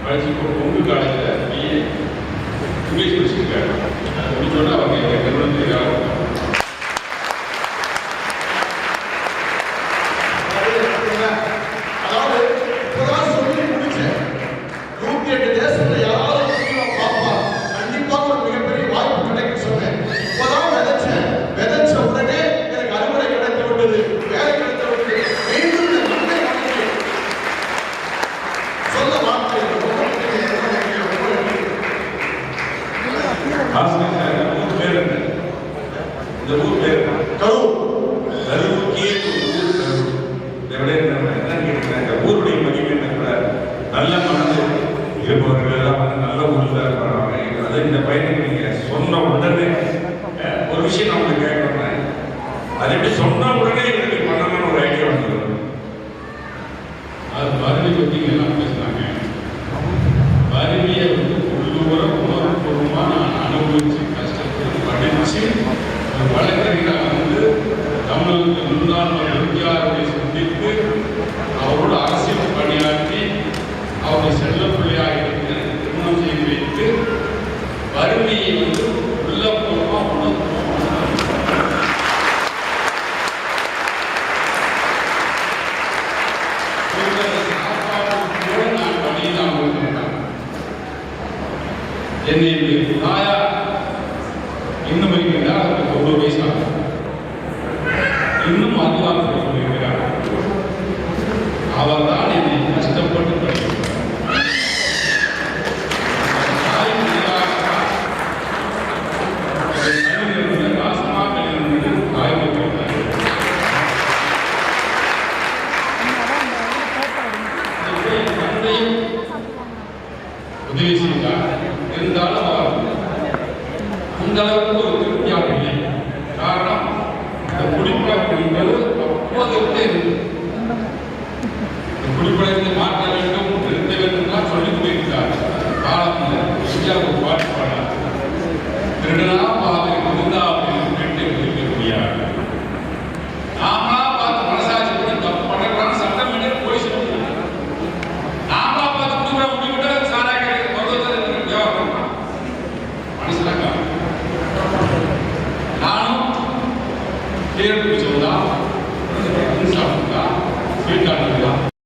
படிச்சு இப்போ பொங்கு காலேஜில் பிஏ இங்கிலீஷ் படிச்சிருக்காரு. அது முடிச்சோன்னா அவங்க எங்கள் நிறுவனத்துக்கு அதாவது இப்பதான் சொல்லி முடிச்சேன். 108 தேசத்துல யாராவது பாப்பா கண்டிப்பா ஒரு மிகப்பெரிய வாய்ப்பு கிடைக்கும் சொன்னேன். இப்பதான் விதைச்சேன். விதைச்ச உடனே எனக்கு அறுவடை கிடைத்து விட்டது, வேலை கிடைத்து விட்டது. மீண்டும் இந்த நன்மை வழங்கி சொல்ல வார்த்தை ஊர் பேர் என்ன? இந்த ஊர் பேர் கரூர். கரூருக்கே ஊர் கரூர். இதை விட என்ன கேட்குறாங்க, ஊருடைய மகிமை என்ன கூட நல்ல மனது இருப்பவர்கள் எல்லாம் வந்து நல்ல ஊரில் தான் பண்ணுவாங்க. அது இந்த பையனுக்கு நீங்கள் சொன்ன உடனே ஒரு விஷயம் நான் உங்களுக்கு கேட்குறேன், அது எப்படி சொன்ன உடனே எங்களுக்கு பண்ணணும்னு ஒரு ஐடியா வந்துடும். அது வறுமை பற்றி எல்லாம் பேசுனாங்க. வறுமையை வந்து உள்ளூர உணர்வுபூர்வமாக நான் அனுபவிச்சு கஷ்டப்பட்டு படித்து ஒரு வழக்கறிஞராக வந்து தமிழுக்கு முன்னாள் எம்ஜிஆரை சந்தித்து அவரோட அரசியல் பணியாற்றி அவருடைய செல்ல பிள்ளையாக இருந்து திருமணம் செய்து வைத்து வறுமையை வந்து உள்ளபூர்வமாக உணர்வு சாப்பாடு கூட நான் வழியில் கொடுத்துருக்கேன். என்னை தாயா இன்னும் இருக்கிறார், அவருக்கு 90 வயசு ஆகும். இன்னும் அதுவாக சொல்லியிருக்கிறார். அவர் தான் என்னை கஷ்டப்பட்டு படிக்கிறார். உதவி செய்தார். இருந்தாலும் அவர் அந்த அளவுக்கு ஒரு திருப்தியாக இல்லை. காரணம் இந்த குடிப்பழக்கம்